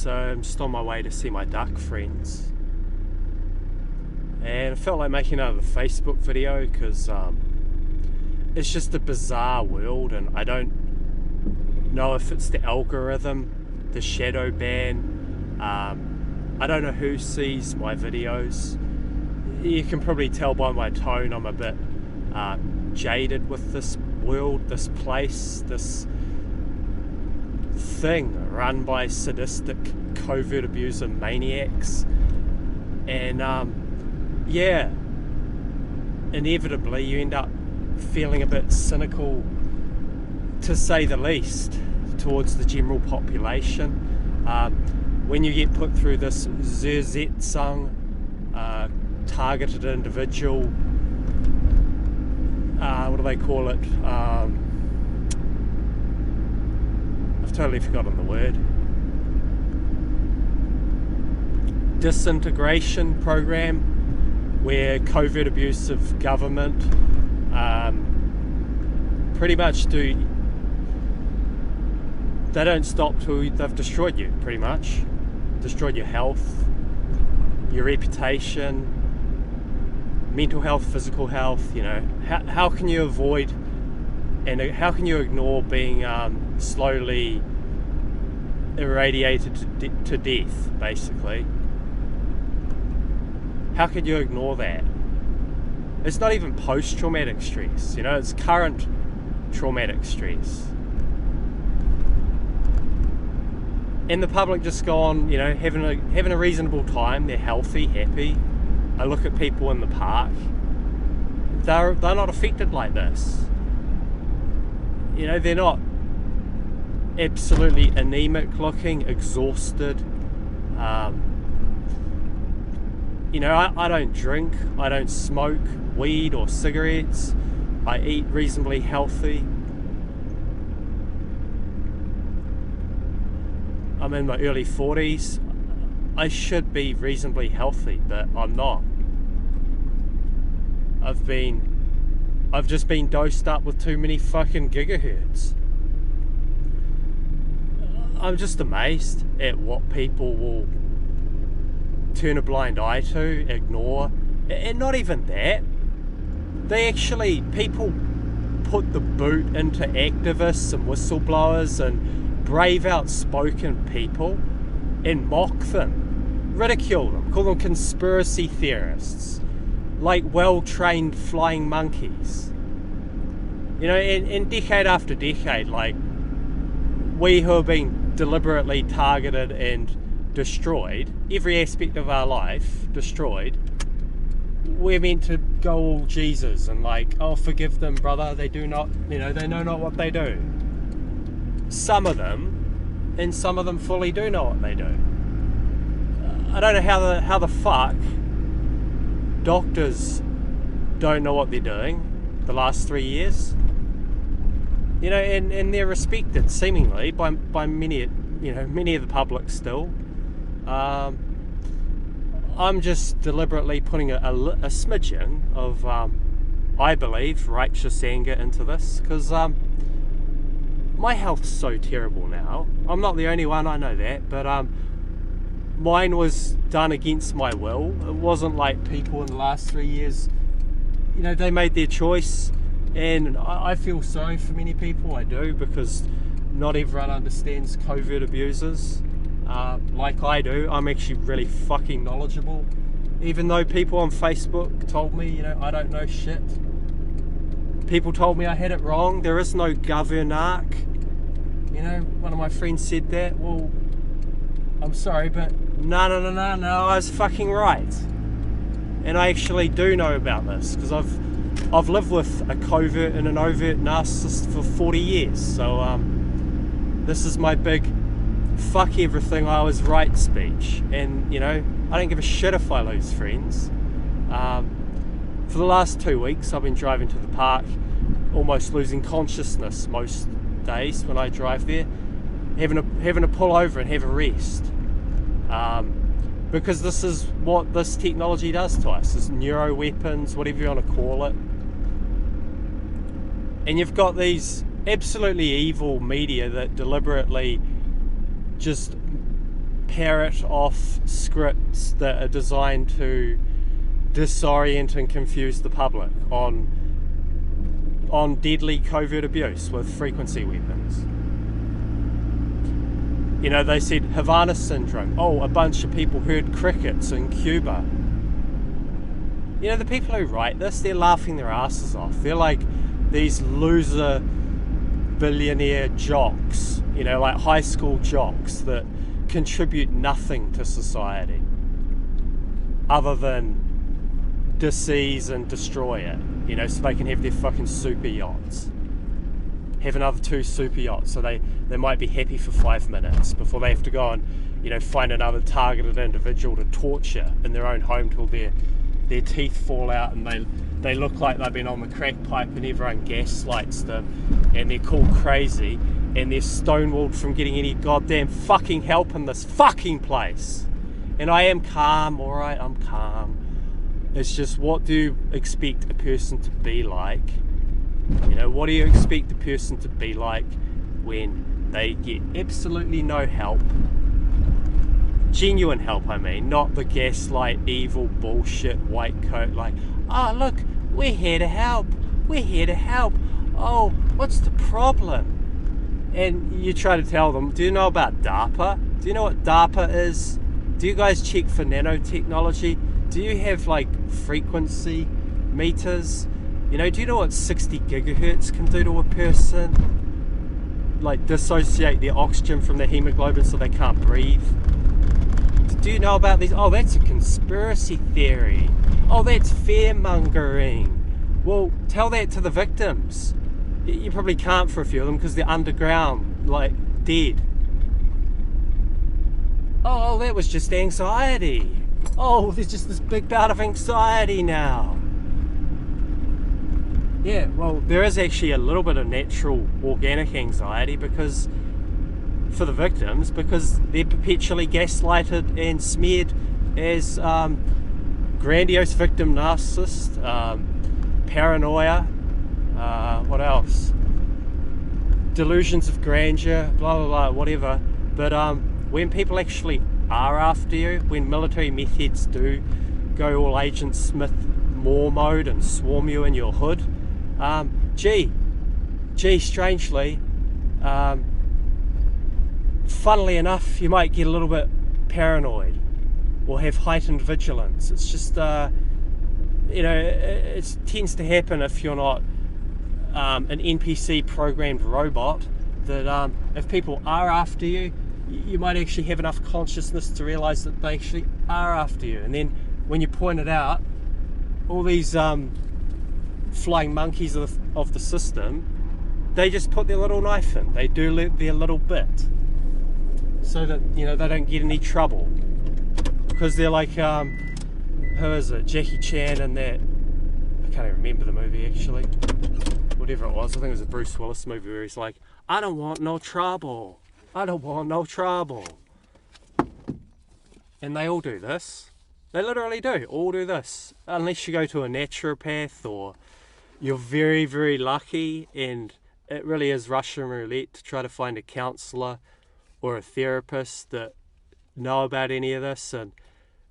so I'm just on my way to see my duck friends. And I felt like making another Facebook video because it's just a bizarre world, and I don't know if it's the algorithm, the shadow ban. I don't know who sees my videos. You can probably tell by my tone I'm a bit jaded with this world, this place, this thing run by sadistic covert abuser maniacs. And yeah, inevitably you end up feeling a bit cynical, to say the least, towards the general population. When you get put through this Zerzetsung, targeted individual, what do they call it? I've totally forgotten the word. Disintegration program, where covert abusive government pretty much they don't stop till they've destroyed you, pretty much. Destroyed your health, your reputation, mental health, physical health. You know, how can you avoid and how can you ignore being slowly irradiated to death, basically? How could you ignore that? It's not even post-traumatic stress, you know, it's current traumatic stress. And the public just go on, you know, having a reasonable time. They're healthy, happy. I look at people in the park. They're not affected like this. You know, they're not absolutely anemic looking, exhausted. You know, I don't drink, I don't smoke weed or cigarettes. I eat reasonably healthy. I'm in my early 40s. I should be reasonably healthy, but I'm not. I've just been dosed up with too many fucking gigahertz. I'm just amazed at what people will turn a blind eye to, ignore, and not even that. People put the boot into activists and whistleblowers and brave, outspoken people and mock them, ridicule them, call them conspiracy theorists, like well-trained flying monkeys. You know, and decade after decade, like, we who have been deliberately targeted and destroyed, every aspect of our life destroyed, we're meant to go all Jesus and like, oh, forgive them, brother, they do not, you know, they know not what they do. Some of them, and some of them fully do know what they do. I don't know how the fuck doctors don't know what they're doing the last 3 years. You know, and they're respected seemingly by many, you know, many of the public still. I'm just deliberately putting a smidgen of, I believe, righteous anger into this, because my health's so terrible now. I'm not the only one, I know that, but mine was done against my will. It wasn't like people in the last 3 years, you know, they made their choice, and I feel sorry for many people, I do, because not everyone understands covert abusers. Like I do. I'm actually really fucking knowledgeable, even though people on Facebook told me, you know, I don't know shit. People told me I had it wrong. There is no governarch. You know, one of my friends said that. Well, I'm sorry, but no, I was fucking right. And I actually do know about this, because I've lived with a covert and an overt narcissist for 40 years. So this is my big fuck everything, I was right speech. And, you know, I don't give a shit if I lose friends. For the last 2 weeks I've been driving to the park, almost losing consciousness most days when I drive there, having to pull over and have a rest, because this is what this technology does to us, is neuro weapons, whatever you want to call it. And you've got these absolutely evil media that deliberately just parrot off scripts that are designed to disorient and confuse the public on deadly covert abuse with frequency weapons. You know, they said Havana syndrome. Oh, a bunch of people heard crickets in Cuba. You know, the people who write this, they're laughing their asses off. They're like these loser billionaire jocks, you know, like high school jocks that contribute nothing to society other than disease and destroy it, you know, so they can have their fucking super yachts. Have another 2 super yachts, so they might be happy for 5 minutes before they have to go and, you know, find another targeted individual to torture in their own home till their teeth fall out and they look like they've been on the crack pipe and everyone gaslights them and they're called crazy and they're stonewalled from getting any goddamn fucking help in this fucking place. And I am calm, alright, I'm calm. It's just, what do you expect a person to be like? You know, what do you expect a person to be like when they get absolutely no help? Genuine help, I mean, not the gaslight, evil bullshit, white coat, like, oh look, we're here to help, we're here to help, oh, what's the problem? And you try to tell them, do you know about DARPA? Do you know what DARPA is? Do you guys check for nanotechnology? Do you have like frequency meters? You know, do you know what 60 gigahertz can do to a person? Like dissociate their oxygen from their hemoglobin so they can't breathe. Do you know about these? Oh, that's a conspiracy theory. Oh, that's fear-mongering. Well, tell that to the victims. You probably can't for a few of them because they're underground, like dead. Oh, that was just anxiety. Oh, there's just this big bout of anxiety now. Yeah, well, there is actually a little bit of natural organic anxiety because for the victims, because they're perpetually gaslighted and smeared as grandiose victim narcissist, paranoia, what else? Delusions of grandeur, blah blah blah, whatever. But when people actually are after you, when military meth heads do go all Agent Smith Moore mode and swarm you in your hood, strangely, funnily enough, you might get a little bit paranoid or have heightened vigilance. It's just, you know, it tends to happen if you're not an NPC programmed robot, that if people are after you, you might actually have enough consciousness to realize that they actually are after you. And then when you point it out, all these flying monkeys of the system, they just put their little knife in. They do their little bit so that, you know, they don't get any trouble. Because they're like, who is it? Jackie Chan and that, I can't even remember the movie actually. Whatever it was, I think it was a Bruce Willis movie where he's like, I don't want no trouble. I don't want no trouble. And they all do this. They literally do, all do this. Unless you go to a naturopath or you're very, very lucky and it really is Russian roulette to try to find a counsellor or a therapist that know about any of this. And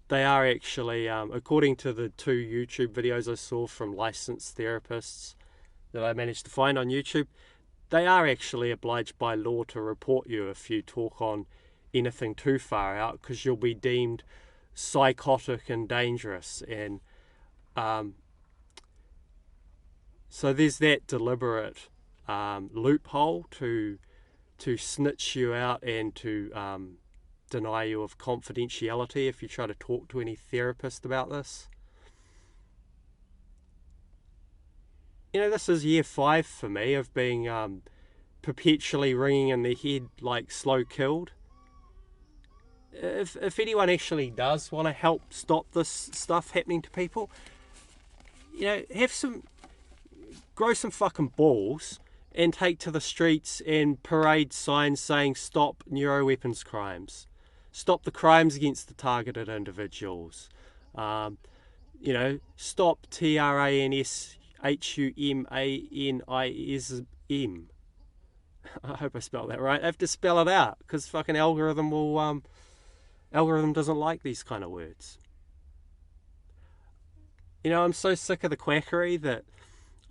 they are actually, according to the 2 YouTube videos I saw from licensed therapists that I managed to find on YouTube, they are actually obliged by law to report you if you talk on anything too far out, because you'll be deemed psychotic and dangerous. And so there's that deliberate loophole to snitch you out and to deny you of confidentiality if you try to talk to any therapist about this. You know, this is year 5 for me of being perpetually ringing in the head like slow killed. If anyone actually does want to help stop this stuff happening to people, you know, grow some fucking balls and take to the streets and parade signs saying stop neuroweapons crimes, stop the crimes against the targeted individuals, you know, stop TRANSHUMANISM. I hope I spelled that right. I have to spell it out because fucking algorithm will Algorithm doesn't like these kind of words. You know, I'm so sick of the quackery that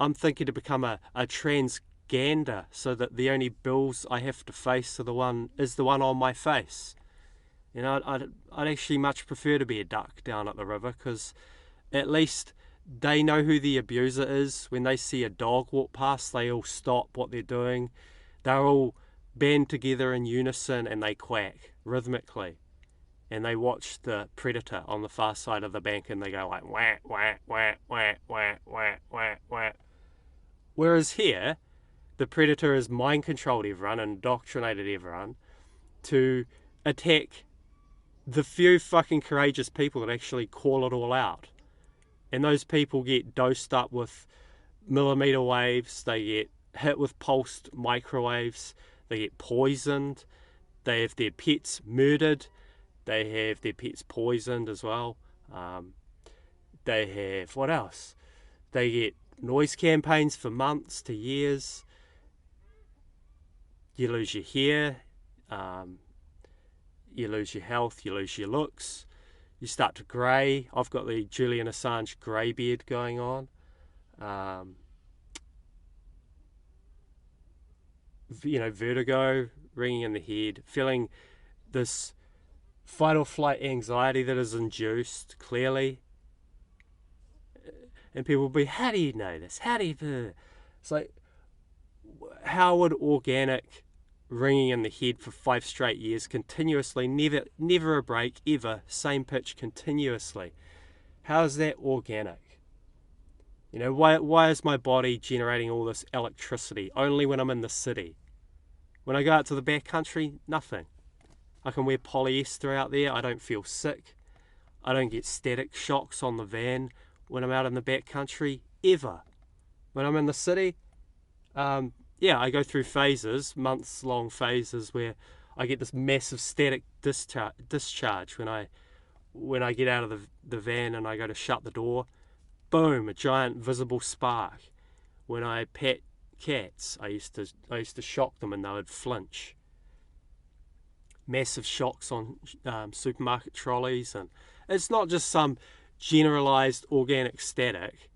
I'm thinking to become a transgander so that the only bills I have to face are the one on my face. You know, I'd actually much prefer to be a duck down at the river, because at least they know who the abuser is. When they see a dog walk past, they all stop what they're doing. They're all band together in unison and they quack rhythmically. And they watch the predator on the far side of the bank and they go like wah, wah, wah, wah, wah, wah, wah, wah. Whereas here, the predator has mind controlled everyone and indoctrinated everyone to attack the few fucking courageous people that actually call it all out. And those people get dosed up with millimeter waves, they get hit with pulsed microwaves, they get poisoned, they have their pets murdered, they have their pets poisoned as well. They have, what else? They get noise campaigns for months to years. You lose your hair, you lose your health, you lose your looks, you start to grey. I've got the Julian Assange grey beard going on. You know, vertigo, ringing in the head, feeling this fight or flight anxiety that is induced, clearly. And people will be, how do you know this? How do you... It's like, how would organic ringing in the head for 5 straight years, continuously, never a break, ever, same pitch continuously, how is that organic? You know, why is my body generating all this electricity only when I'm in the city? When I go out to the backcountry, nothing. I can wear polyester out there, I don't feel sick, I don't get static shocks on the van when I'm out in the backcountry, ever. When I'm in the city, yeah, I go through phases, months-long phases, where I get this massive static discharge when I get out of the van and I go to shut the door. Boom, a giant visible spark. When I pet cats, I used to shock them and they would flinch. Massive shocks on supermarket trolleys, and it's not just some generalized organic static.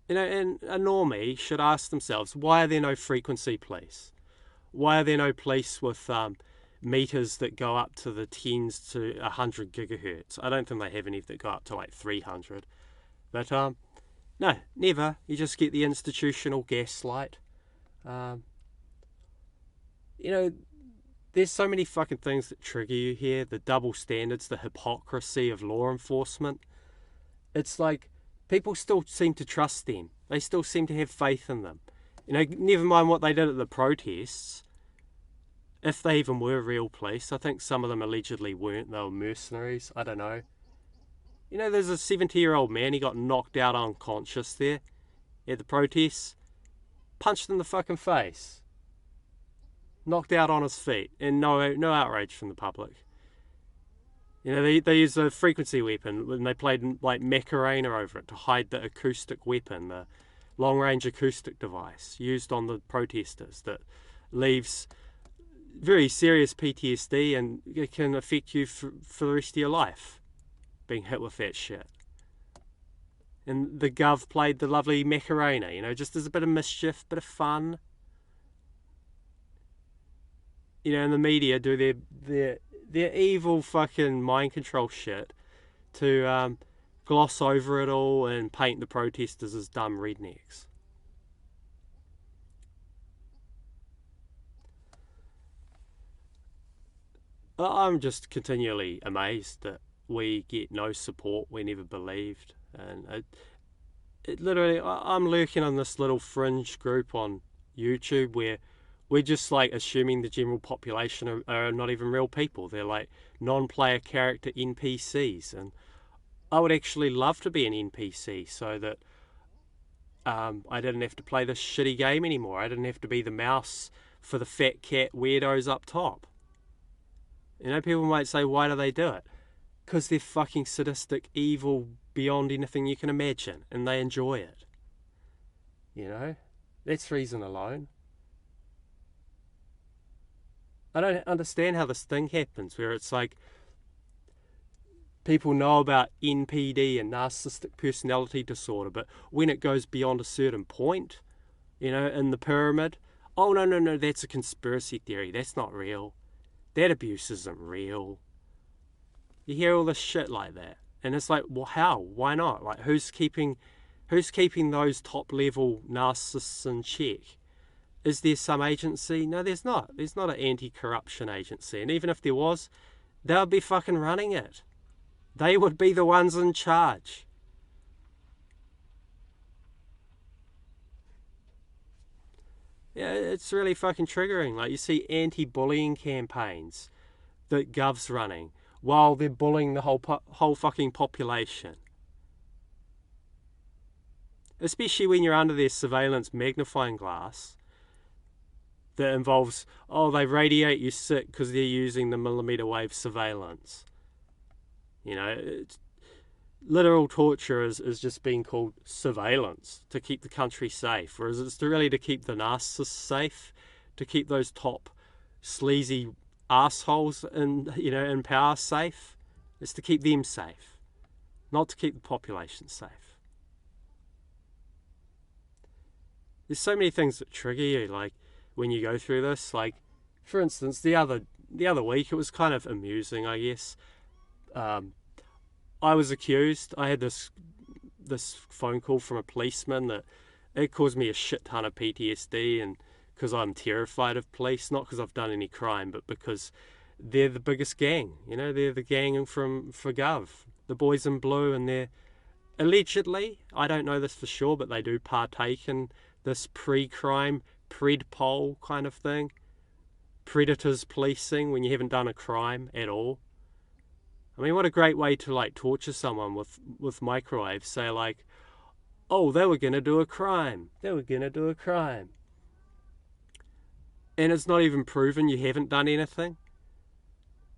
You know, and a normie should ask themselves, why are there no frequency police? Why are there no police with meters that go up to the 10s to 100 gigahertz? I don't think they have any that go up to like 300. But no, never. You just get the institutional gaslight. You know, there's so many fucking things that trigger you here. The double standards, the hypocrisy of law enforcement. It's like people still seem to trust them. They still seem to have faith in them. You know, never mind what they did at the protests. If they even were real police. I think some of them allegedly weren't. They were mercenaries. I don't know. You know, there's a 70-year-old man. He got knocked out unconscious there at the protests. Punched in the fucking face. Knocked out on his feet. And no outrage from the public. You know, they used a frequency weapon and they played like Macarena over it to hide the acoustic weapon, the long-range acoustic device used on the protesters that leaves very serious PTSD and it can affect you for the rest of your life, being hit with that shit. And the Gov played the lovely Macarena, you know, just as a bit of mischief, bit of fun. You know, and the media do their evil fucking mind control shit to gloss over it all and paint the protesters as dumb rednecks. I'm just continually amazed that we get no support we never believed. And it literally, I'm lurking on this little fringe group on YouTube where we're just like assuming the general population are not even real people. They're like non-player character NPCs. And I would actually love to be an NPC so that I didn't have to play this shitty game anymore. I didn't have to be the mouse for the fat cat weirdos up top. You know, people might say, why do they do it? Because they're fucking sadistic, evil, beyond anything you can imagine. And they enjoy it. You know? That's reason alone. I don't understand how this thing happens where it's like people know about NPD and narcissistic personality disorder, but when it goes beyond a certain point, in the pyramid, oh, no, no, no, that's a conspiracy theory. That's not real. That abuse isn't real. You hear all this shit like that. And it's like, well, how? Why not? Like, who's keeping those top level narcissists in check? Is there some agency? No, there's not. There's not an anti-corruption agency. And even if there was, they would be fucking running it. They would be the ones in charge. Yeah, it's really fucking triggering. Like, you see anti-bullying campaigns that Gov's running while they're bullying the whole fucking population. Especially when you're under their surveillance magnifying glass that involves, oh, they radiate you sick because they're using the millimeter wave surveillance. It's, literal torture is just being called surveillance to keep the country safe, whereas it's really to keep the narcissists safe, to keep those top sleazy assholes in power safe. It's to keep them safe, not to keep the population safe. There's so many things that trigger you, like when you go through this. Like, for instance, the other week, it was kind of amusing, I guess. I was accused. I had this phone call from a policeman that it caused me a shit ton of PTSD, and because I'm terrified of police, not because I've done any crime, but because they're the biggest gang. They're the gang for Gov, the boys in blue, and they're allegedly, I don't know this for sure, but they do partake in this pre-crime, pred-pol kind of thing. Predators policing when you haven't done a crime at all. I mean, what a great way to like torture someone with microwaves. Say like, oh, they were going to do a crime. They were going to do a crime. And it's not even proven you haven't done anything.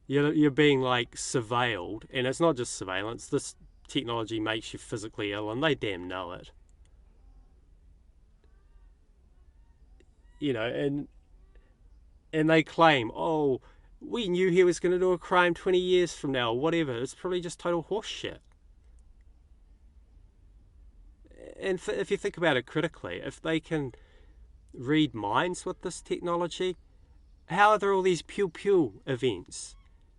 You're being like surveilled, and it's not just surveillance. This technology makes you physically ill, and they damn know it. And they claim, oh, we knew he was going to do a crime 20 years from now, or whatever. It's probably just total horseshit. And if you think about it critically, if they can read minds with this technology, how are there all these pew pew events?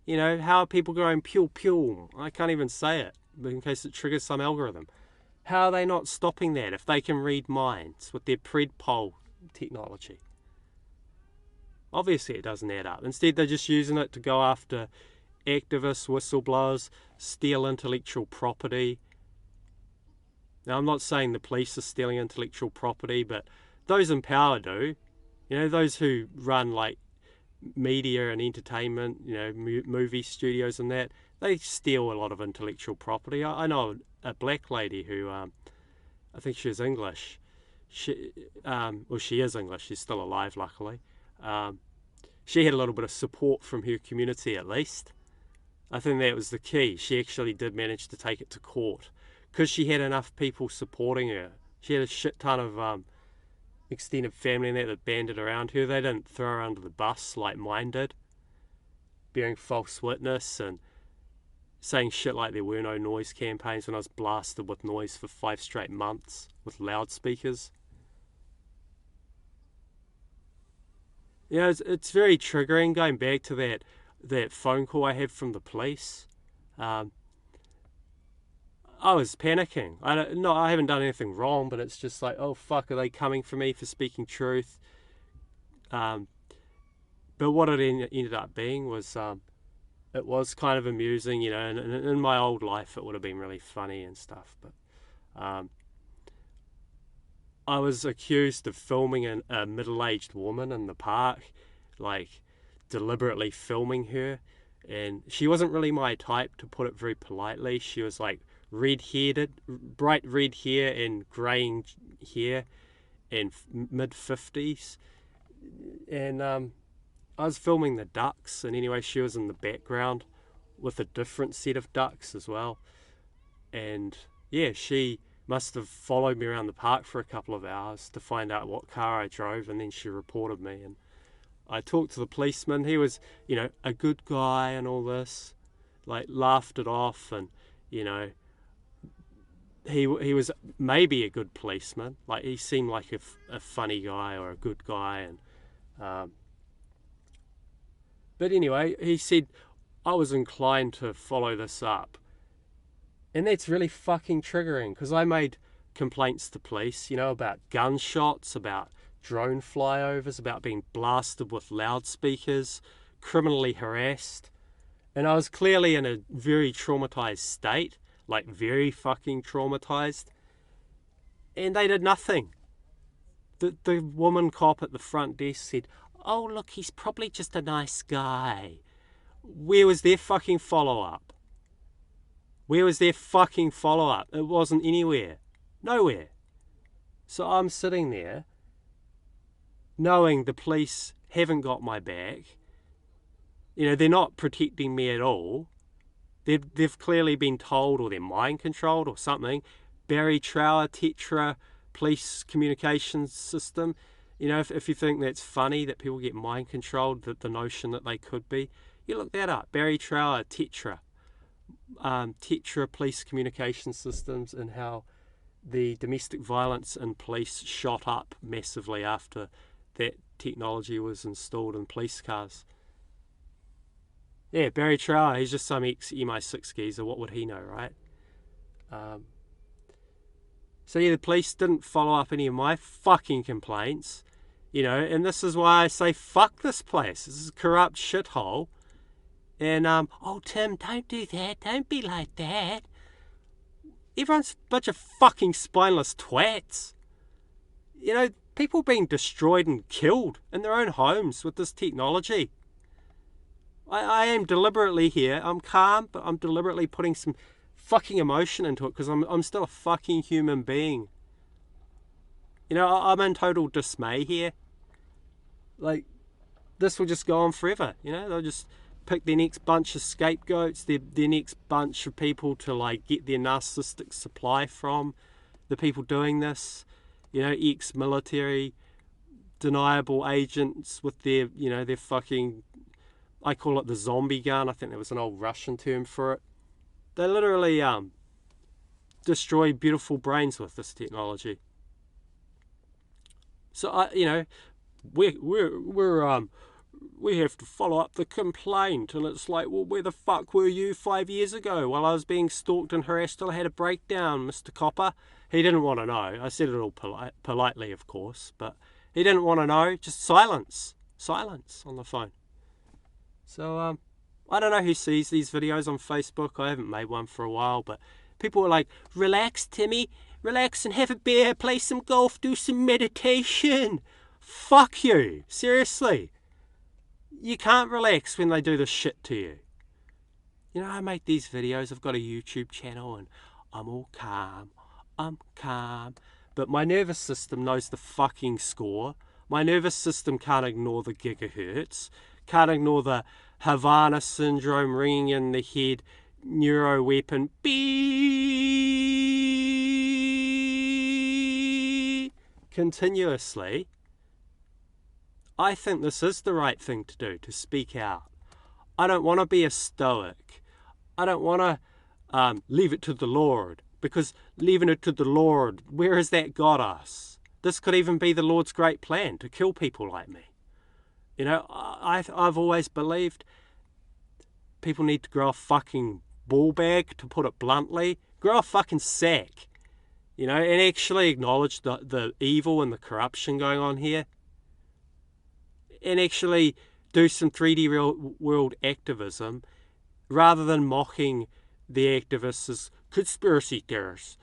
How are people going pew pew? I can't even say it, but in case it triggers some algorithm. How are they not stopping that if they can read minds with their pred-pol technology? Obviously it doesn't add up. Instead, they're just using it to go after activists, whistleblowers, steal intellectual property. Now, I'm not saying the police are stealing intellectual property, but those in power do. Those who run like media and entertainment, movie studios and that, they steal a lot of intellectual property. I know a black lady who, I think she was English. She is English. She's still alive, luckily. She had a little bit of support from her community, at least. I think that was the key. She actually did manage to take it to court because she had enough people supporting her. She had a shit ton of extended family and that banded around her. They didn't throw her under the bus like mine did, bearing false witness and saying shit like there were no noise campaigns when I was blasted with noise for 5 straight months with loudspeakers. It's very triggering, going back to that phone call I had from the police. I was panicking. I haven't done anything wrong, but it's just like, oh fuck, are they coming for me for speaking truth? But what it ended up being was, it was kind of amusing, and in my old life it would have been really funny and stuff, but I was accused of filming a middle-aged woman in the park, like deliberately filming her, and she wasn't really my type, to put it very politely. She was like red-haired, bright red hair and greying hair, and mid-50s, and I was filming the ducks, and anyway, she was in the background with a different set of ducks as well, and yeah, she must have followed me around the park for a couple of hours to find out what car I drove, and then she reported me. And I talked to the policeman. He was, a good guy and all this. Like, laughed it off, and, he was maybe a good policeman. Like, he seemed like a funny guy or a good guy. And but anyway, he said I was inclined to follow this up. And that's really fucking triggering, because I made complaints to police, about gunshots, about drone flyovers, about being blasted with loudspeakers, criminally harassed. And I was clearly in a very traumatized state, like very fucking traumatized. And they did nothing. The woman cop at the front desk said, "Oh, look, he's probably just a nice guy." Where was their fucking follow-up? Where was their fucking follow-up? It wasn't anywhere. Nowhere. So I'm sitting there knowing the police haven't got my back. They're not protecting me at all. They've clearly been told, or they're mind controlled or something. Barry Trower, Tetra, police communications system. If you think that's funny that people get mind controlled, that the notion that they could be, you look that up. Barry Trower, Tetra. Tetra police communication systems, and how the domestic violence in police shot up massively after that technology was installed in police cars. Yeah, Barry Trower, he's just some ex-MI6 geezer. What would he know, right? So yeah, the police didn't follow up any of my fucking complaints, and this is why I say fuck this place. This is a corrupt shithole. And, oh, Tim, don't do that. Don't be like that. Everyone's a bunch of fucking spineless twats. People being destroyed and killed in their own homes with this technology. I am deliberately here. I'm calm, but I'm deliberately putting some fucking emotion into it, because I'm still a fucking human being. I'm in total dismay here. Like, this will just go on forever. They'll just pick their next bunch of scapegoats, their next bunch of people to, like, get their narcissistic supply from. The people doing this, ex-military, deniable agents with their, their fucking, I call it the zombie gun. I think there was an old Russian term for it. They literally destroy beautiful brains with this technology. So we have to follow up the complaint, and it's like, well, where the fuck were you 5 years ago while I was being stalked and harassed till I had a breakdown, Mr. Copper? He didn't want to know. I said it all politely, of course, but he didn't want to know. Just silence on the phone. So I don't know who sees these videos on Facebook. I haven't made one for a while, but people are like, "Relax, Timmy, relax and have a beer, play some golf, do some meditation." Fuck you, seriously. You can't relax when they do this shit to you. I make these videos, I've got a YouTube channel, and I'm all calm. I'm calm. But my nervous system knows the fucking score. My nervous system can't ignore the gigahertz, can't ignore the Havana syndrome ringing in the head, neuro weapon, beep, continuously. I think this is the right thing to do, to speak out. I don't want to be a stoic. I don't want to leave it to the Lord, because leaving it to the Lord, where has that got us? This could even be the Lord's great plan, to kill people like me. I've always believed people need to grow a fucking ball bag, to put it bluntly. Grow a fucking sack, and actually acknowledge the evil and the corruption going on here. And actually do some 3D real world activism, rather than mocking the activists as conspiracy theorists,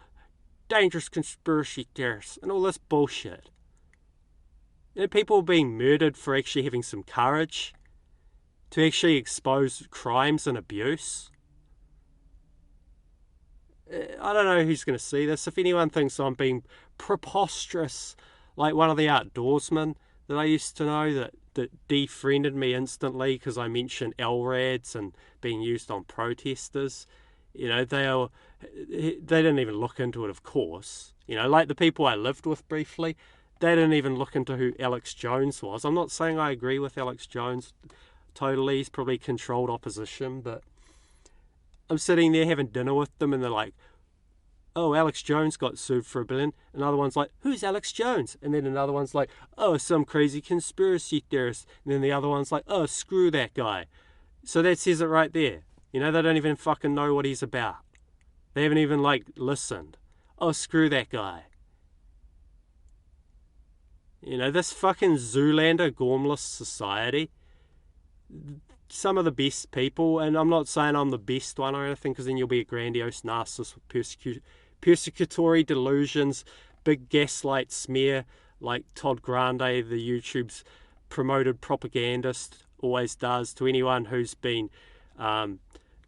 dangerous conspiracy theorists, and all this bullshit. People are being murdered for actually having some courage to actually expose crimes and abuse. I don't know who's going to see this. If anyone thinks I'm being preposterous, like one of the outdoorsmen that I used to know that defriended me instantly because I mentioned LRADs and being used on protesters, they didn't even look into it, of course. Like the people I lived with briefly, they didn't even look into who Alex Jones was. I'm not saying I agree with Alex Jones totally. He's probably controlled opposition, but I'm sitting there having dinner with them and they're like, oh, Alex Jones got sued for $1 billion. Another one's like, who's Alex Jones? And then another one's like, oh, some crazy conspiracy theorist. And then the other one's like, oh, screw that guy. So that says it right there. You know, they don't even fucking know what he's about. They haven't even, like, listened. Oh, screw that guy. You know, this fucking Zoolander, gormless society, some of the best people, and I'm not saying I'm the best one or anything, because then you'll be a grandiose narcissist with persecutory delusions, big gaslight smear, like Todd Grande, the YouTube's promoted propagandist, always does to anyone who's been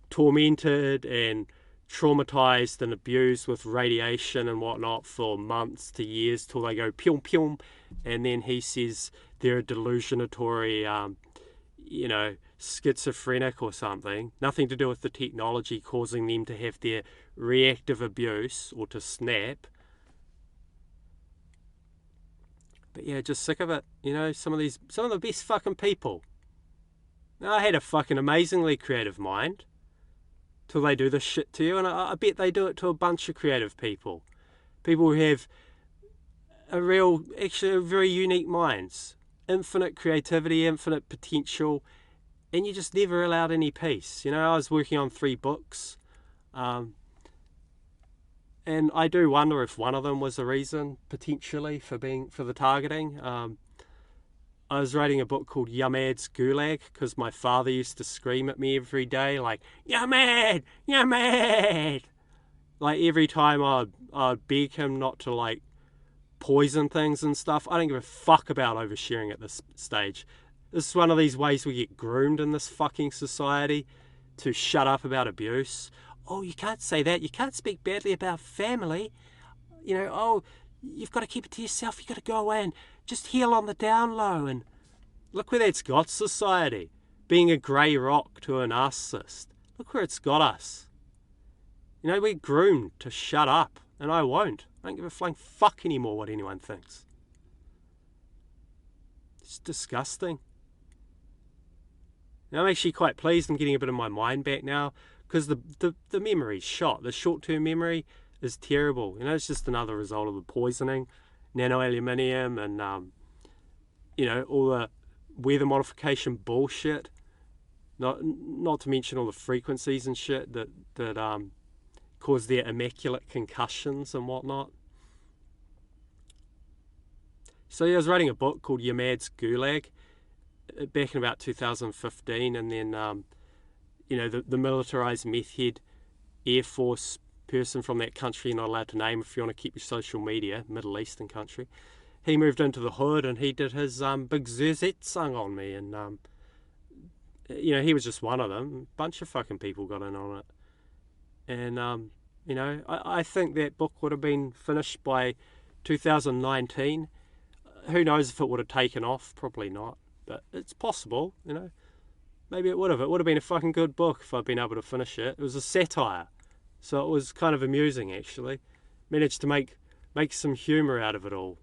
tormented and traumatized and abused with radiation and whatnot for months to years till they go pyum pyum, and then he says they're a delusionatory, you know, schizophrenic or something. Nothing to do with the technology causing them to have their reactive abuse or to snap. But yeah, just sick of it. You know, some of the best fucking people. Now, I had a fucking amazingly creative mind till they do this shit to you, and I bet they do it to a bunch of creative people. People who have actually very unique minds, infinite creativity, infinite potential, and you just never allowed any peace. You know, I was working on 3 books, and I do wonder if one of them was a reason potentially for the targeting. I was writing a book called Yamad's Gulag because my father used to scream at me every day like, "You're mad! You're mad!" Like every time I'd beg him not to like poison things and stuff. I don't give a fuck about oversharing at this stage. This is one of these ways we get groomed in this fucking society to shut up about abuse. Oh, you can't say that. You can't speak badly about family. You know, oh, you've got to keep it to yourself. You've got to go away and just heal on the down low. And look where that's got society. Being a grey rock to a narcissist. Look where it's got us. You know, we're groomed to shut up. And I won't. I don't give a flying fuck anymore what anyone thinks. It's disgusting. Now, I'm actually quite pleased I'm getting a bit of my mind back now because the memory's shot. The short-term memory is terrible. You know, it's just another result of the poisoning, nanoaluminium, and you know, all the weather modification bullshit. Not to mention all the frequencies and shit that cause their immaculate concussions and whatnot. So yeah, I was writing a book called Yamad's Gulag back in about 2015, and then you know, the militarized meth head Air Force person from that country, you're not allowed to name if you want to keep your social media, Middle Eastern country, he moved into the hood and he did his big Zuzet song on me, and you know, he was just one of them. A bunch of fucking people got in on it, and you know, I think that book would have been finished by 2019. Who knows if it would have taken off? Probably not, but it's possible. You know, maybe it would have. It would have been a fucking good book if I'd been able to finish it. It was a satire, so it was kind of amusing actually. Managed to make some humour out of it all.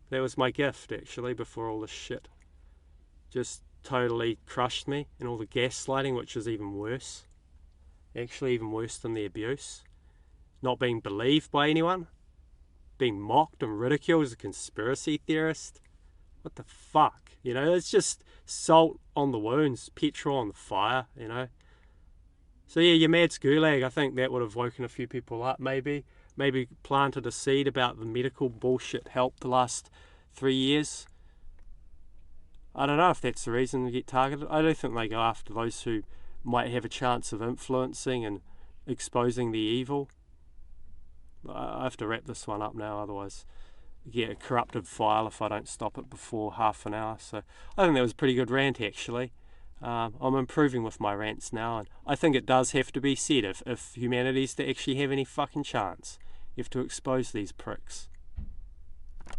That was my gift actually before all this shit just totally crushed me, and all the gaslighting, which is even worse. Actually even worse than the abuse. Not being believed by anyone. Being mocked and ridiculed as a conspiracy theorist. What the fuck? You know, it's just salt on the wounds, petrol on the fire, you know. So yeah, Yamad's Gulag, I think that would have woken a few people up maybe. Maybe planted a seed about the medical bullshit helped the last 3 years. I don't know if that's the reason they get targeted. I don't think they go after those who might have a chance of influencing and exposing the evil. I have to wrap this one up now, otherwise I get a corrupted file if I don't stop it before half an hour. So I think that was a pretty good rant actually. I'm improving with my rants now, and I think it does have to be said if humanity's to actually have any fucking chance, you have to expose these pricks.